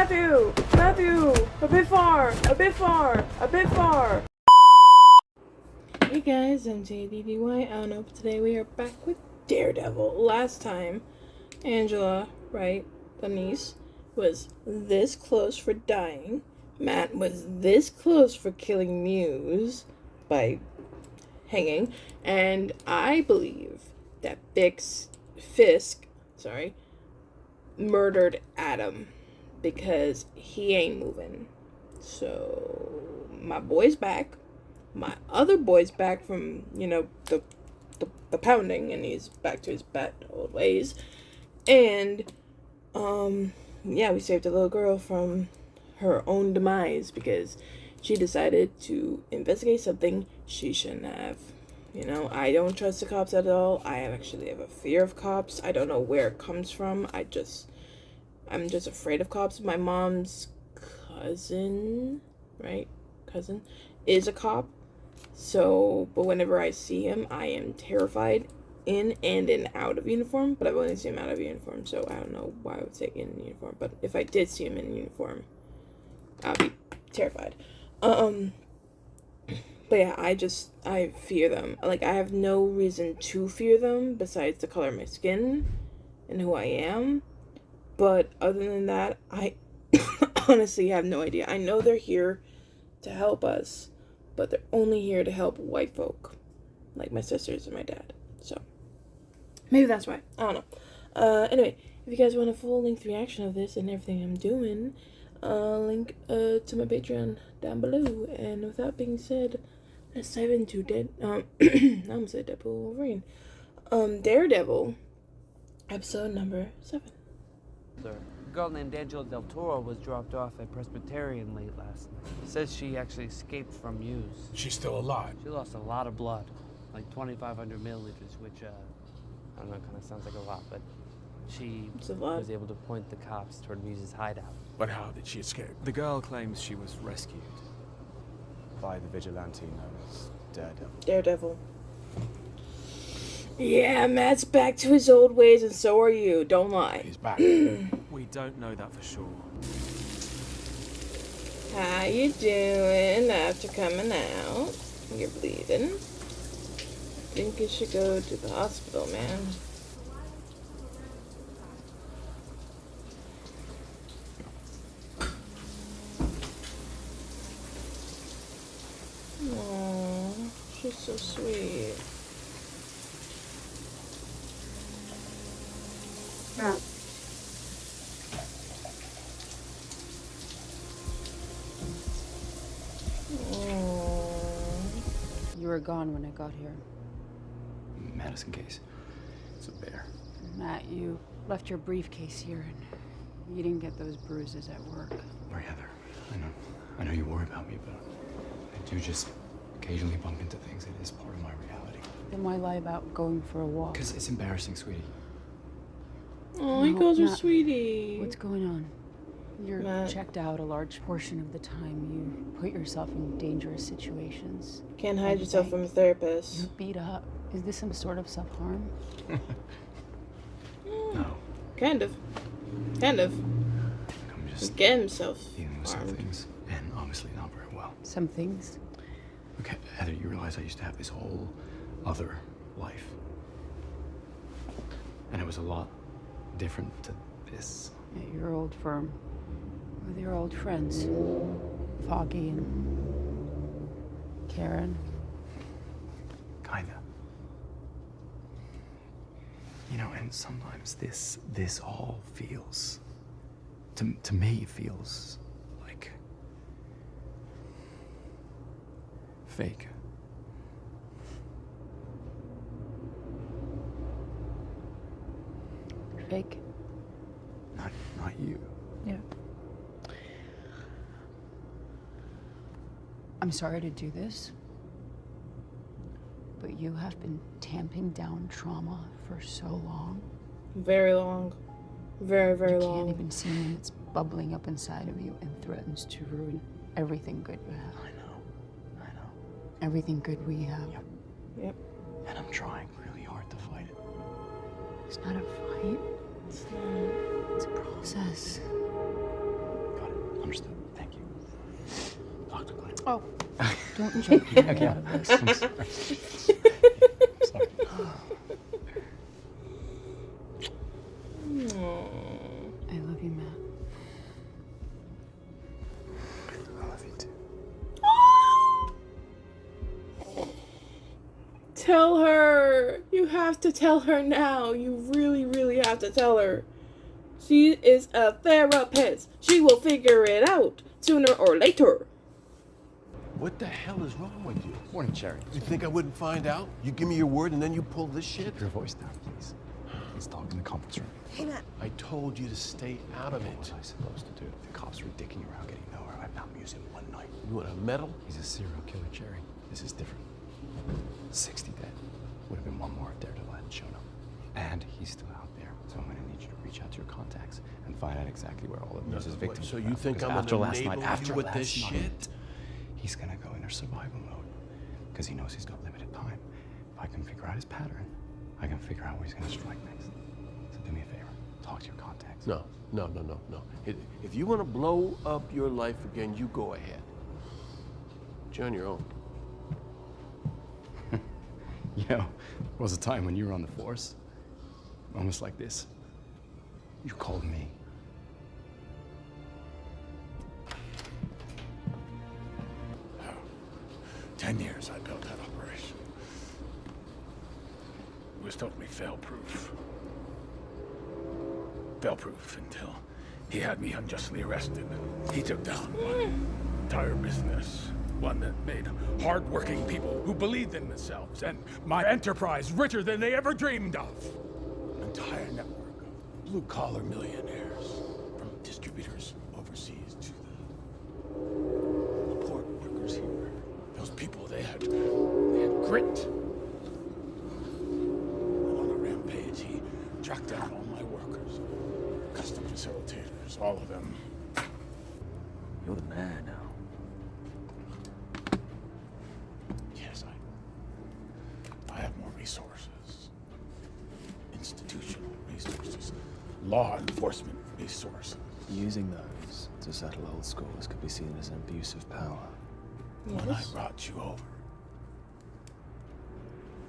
Matthew! Matthew! A bit far! A bit far! A bit far! Hey guys, I'm M.A.D.D.Y. I don't know, but today we are back with Daredevil. Last time, Angela, right, the niece, was this close for dying. Matt was this close for killing Muse by hanging. And I believe that Fisk, murdered Adam because he ain't moving. So my boy's back. My other boy's back from, the pounding, and he's back to his bad old ways. And we saved a little girl from her own demise because she decided to investigate something she shouldn't have. I don't trust the cops at all. I actually have a fear of cops. I don't know where it comes from. I'm just afraid of cops. My mom's cousin is a cop. So, but whenever I see him, I am terrified in and out of uniform. But I've only seen him out of uniform, so I don't know why I would say in uniform. But if I did see him in uniform, I'd be terrified. But yeah, I fear them. Like, I have no reason to fear them besides the color of my skin and who I am. But other than that, I honestly have no idea. I know they're here to help us, but they're only here to help white folk, like my sisters and my dad. So maybe that's why. I don't know. Anyway, if you guys want a full-length reaction of this and everything I'm doing, link to my Patreon down below. And with that being said, let's dive into I'm gonna say Deadpool Wolverine. Daredevil, episode number 7. A girl named Angela Del Toro was dropped off at Presbyterian late last night. Says she actually escaped from Muse. She's still alive. She lost a lot of blood, like 2,500 milliliters, which, I don't know, kind of sounds like a lot, but she was able to point the cops toward Muse's hideout. But how did she escape? The girl claims she was rescued by the vigilante known as Daredevil. Yeah, Matt's back to his old ways, and so are you. Don't lie. He's back. We don't know that for sure. How you doing after coming out? You're bleeding. Think you should go to the hospital, man. Aww, she's so sweet. Yeah. You were gone when I got here. Medicine case. It's a bear. Matt, you left your briefcase here and you didn't get those bruises at work. Right, Heather. I know you worry about me, but I do just occasionally bump into things. It is part of my reality. Then why lie about going for a walk? Because it's embarrassing, sweetie. Oh, he calls her sweetie. What's going on? You're Matt. checked out a large portion of the time. You put yourself in dangerous situations. Can't hide yourself from a therapist. You're beat up. Is this some sort of self-harm? No. Kind of. I'm just Get himself dealing with some harmed. things, and obviously not very well. Some things. Okay, Heather, you realize I used to have this whole other life. And it was a lot different to this. At your old firm. With your old friends. Foggy and Karen. Kinda. And sometimes this all feels, to me, feels like fake. Fake? Not you. Yeah. I'm sorry to do this, but you have been tamping down trauma for so long. Very long. Very, very long. You can't even see when it's bubbling up inside of you and threatens to ruin everything good you have. I know. Everything good we have. Yep. And I'm trying really hard to fight it. It's not a fight. It's not. It's a process. Understood. Thank you. Dr. Glenn. Oh, don't jump. Okay, I'm sorry. Sorry. I love you, Matt. I love you too. Tell her. You have to tell her now. You really, really have to tell her. She is a therapist. She will figure it out sooner or later. What the hell is wrong with you? Morning, Cherry. You think I wouldn't find out? You give me your word and then you pull this shit? Keep your voice down, please. Let's talk in the conference room. Hey, Matt. I told you to stay out of What it. was I supposed to do? The cops were dicking around getting nowhere. I found Muse in one night. You want a medal? He's a serial killer, Cherry. This is different. 60 dead. Would have been one more if Daredevil hadn't shown up. And he's still out there. So I'm gonna need you to reach out to your contacts and find out exactly where all of Muse's victims So are you found. think Because I'm after gonna last night, enable after you with last this night, shit? he's gonna go into survival mode. Because he knows he's got limited time. If I can figure out his pattern, I can figure out where he's gonna strike next. So do me a favor. Talk to your contacts. No. If you want to blow up your life again, you go ahead. But you're on your own. You know, there was a time when you were on the force. Moments like this. You called me. Oh, 10 years I built that operation. It was totally fail-proof. Fail-proof until he had me unjustly arrested. He took down my entire business. One that made hard-working people who believed in themselves and my enterprise richer than they ever dreamed of. An entire network of blue-collar millionaires, from distributors overseas to the port workers here. Those people, they had grit. And on a rampage, he tracked down all my workers, custom facilitators, all of them. You're the man now. Yes, I have more resources. Institutional resources. Law enforcement resources. Using those to settle old scores could be seen as an abuse of power. When I brought you over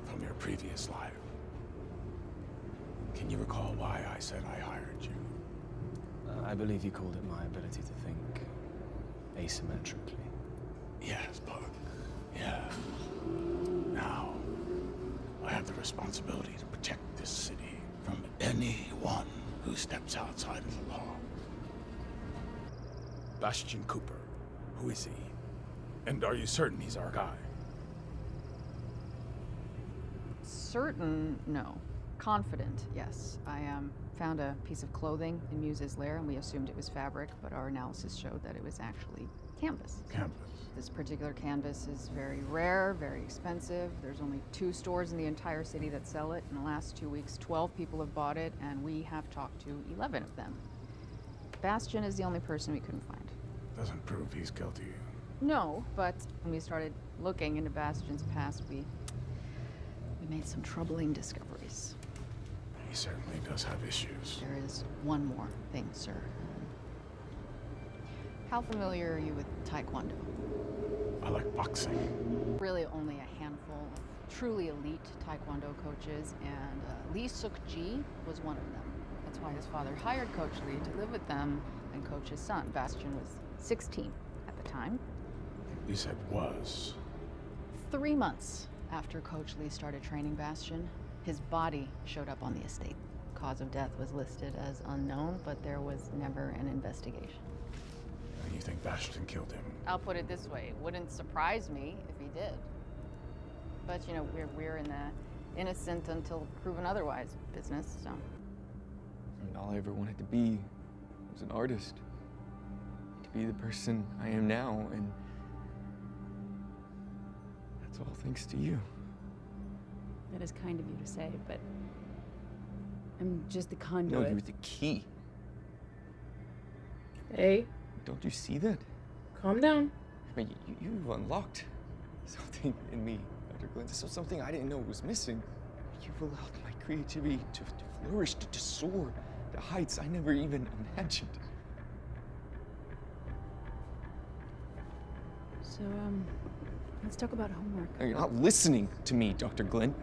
from your previous life, can you recall why I said I hired you? I believe you called it my ability to think asymmetrically. Yes, Buck. Yeah. Now, I have the responsibility to protect this city from anyone who steps outside of the law. Bastion Cooper. Who is he? And are you certain he's our guy? Certain, no. Confident, yes. I found a piece of clothing in Muse's lair, and we assumed it was fabric, but our analysis showed that it was actually canvas. Canvas. This particular canvas is very rare, very expensive. There's only 2 stores in the entire city that sell it. In the last 2 weeks, 12 people have bought it, and we have talked to 11 of them. Bastion is the only person we couldn't find. Doesn't prove he's guilty. No, but when we started looking into Bastion's past, we made some troubling discoveries. He certainly does have issues. There is one more thing, sir. How familiar are you with Taekwondo? I like boxing. Really only a handful of truly elite Taekwondo coaches, and Lee Suk-ji was one of them. That's why his father hired Coach Lee to live with them and coach his son. Bastion was 16 at the time. You said was. 3 months after Coach Lee started training Bastion, his body showed up on the estate. Cause of death was listed as unknown, but there was never an investigation. And you think Bastion killed him? I'll put it this way, it wouldn't surprise me if he did. But you know, we're in the innocent until proven otherwise business, so. And all I ever wanted to be was an artist. To be the person I am now, and that's all thanks to you. That is kind of you to say, but I'm just the conduit. No, you're the key. Hey, Don't you see that? calm down. I mean, you've unlocked something in me, Dr. Glenn. Something I didn't know was missing. You've allowed my creativity to flourish, to soar to heights I never even imagined. So, let's talk about homework. No, you're not listening to me, Dr. Glenn.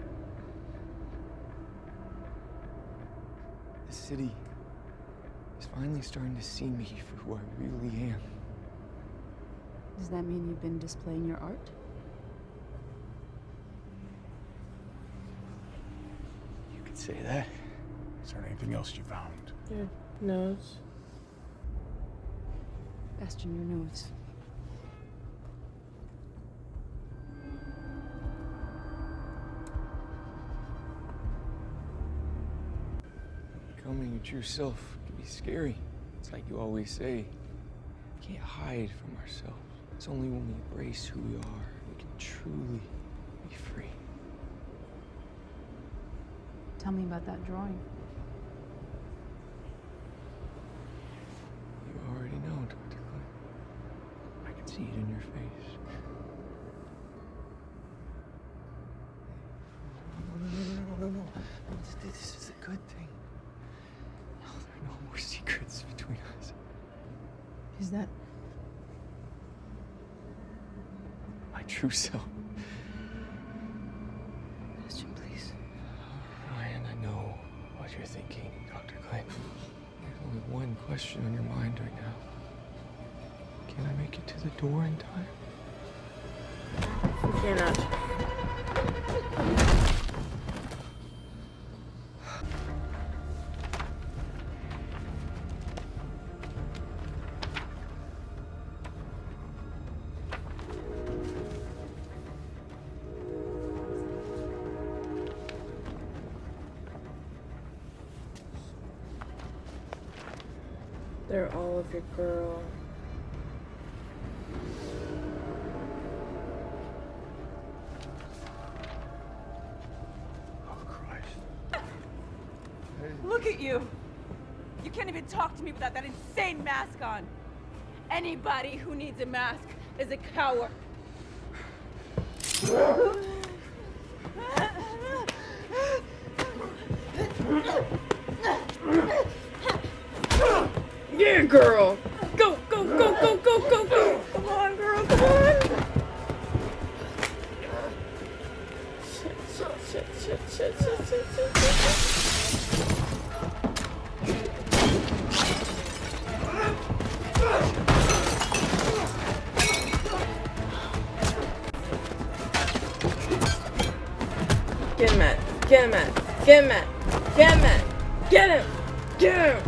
The city is finally starting to see me for who I really am. Does that mean you've been displaying your art? You could say that. Is there anything else you found? Your nose. Bastion, your nose. Becoming your true self can be scary. It's like you always say, we can't hide from ourselves. It's only when we embrace who we are, we can truly be free. Tell me about that drawing. You already know, Dr. Glenn. I can see it in your face. No. This is a good thing. No, there are no more secrets between us. Is that... my true self. Bastion, please. Ryan, I know what you're thinking, Dr. Glenn. There's only one question on your mind right now. Can I make it to the door in time? You cannot. They're all of your girl. Oh, Christ. Look at you! You can't even talk to me without that insane mask on! Anybody who needs a mask is a coward! Yeah, girl! Go, go, go, go, go, go, go! Come on, girl, come on! Shit. Get him, Matt. Get him, Matt. Get him, Matt. Get him, Matt. Get him. Get him.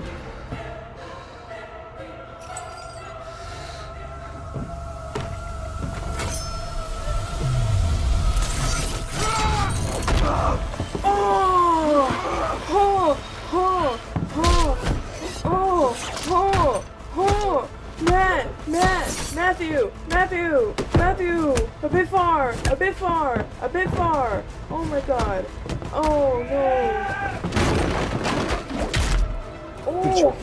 Matthew, a bit far. Oh my God. Oh no. Oh.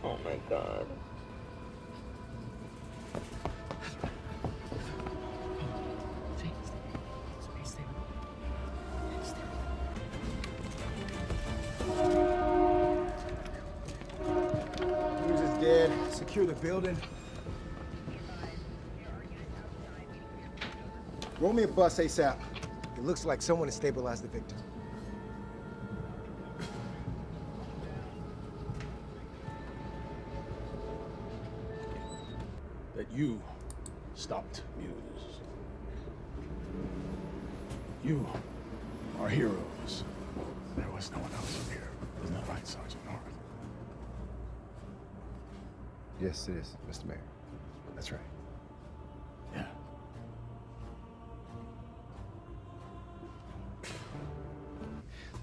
Oh my God. Secure the building. Roll me a bus ASAP. It looks like someone has stabilized the victim. That you stopped Muse. You are heroes. There was no one else up here. Isn't that right, Sergeant North? Yes, it is, Mr. Mayor. That's right. Yeah.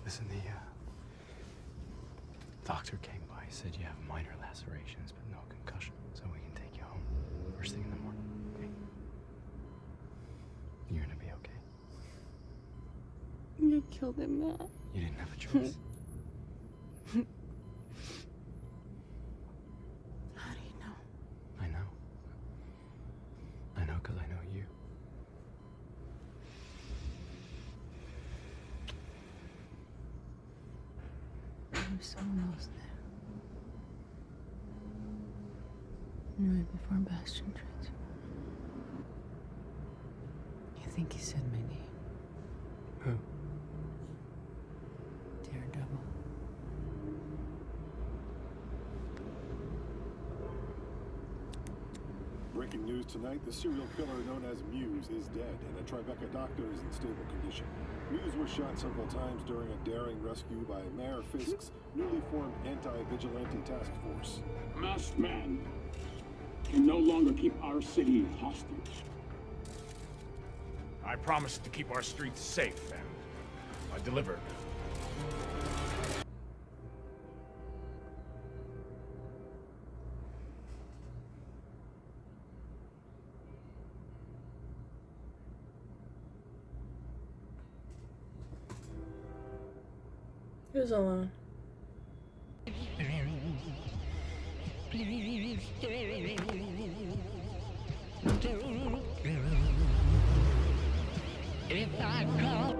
Listen, the doctor came by, said you have minor lacerations, but no concussion, so we can take you home first thing in the morning, okay? You're gonna be okay. You killed him, Matt. You didn't have a choice. How do you know? I know, 'cause I was someone else there. Right before Bastion transferred. You think he said my name? Who? Daredevil. Breaking news tonight, the serial killer known as Muse is dead, and a Tribeca doctor is in stable condition. Muse was shot several times during a daring rescue by Mayor Fisk's newly formed anti-vigilante task force. Masked man can no longer keep our city hostage. I promised to keep our streets safe, and I delivered. He was alone. If I call.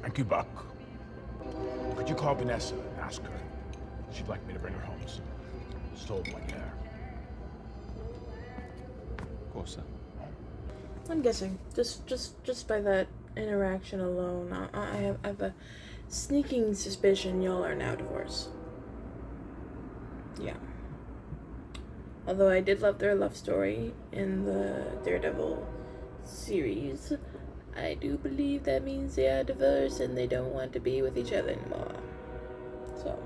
Thank you, Buck. Could you call Vanessa and ask her? She'd like me to bring her home soon. Stole my car. Of course, sir. I'm guessing just by that interaction alone, I have a sneaking suspicion y'all are now divorced. Yeah. Although I did love their love story in the Daredevil series, I do believe that means they are divorced and they don't want to be with each other anymore. So,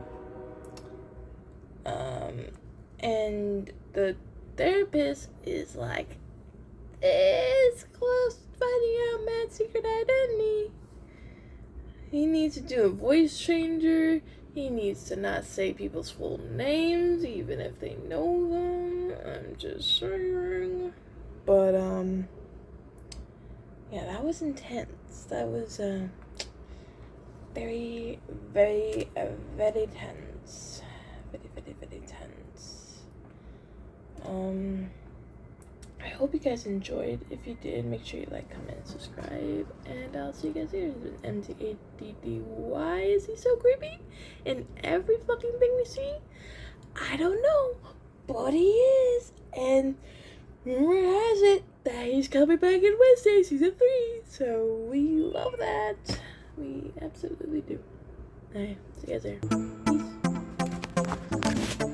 and the therapist is like this close to finding out Matt's secret identity. He needs to do a voice changer. He needs to not say people's full names, even if they know them. I'm just saying. But, yeah, that was intense. That was, very, very, very tense. Very, very, very tense. I hope you guys enjoyed. If you did, make sure you like, comment, and subscribe. And I'll see you guys here. M.A.D.D.Y. Is he so creepy? In every fucking thing we see? I don't know. But he is. And rumor has it that he's coming back in Wednesday, season 3. So we love that. We absolutely do. Alright, see you guys there. Peace.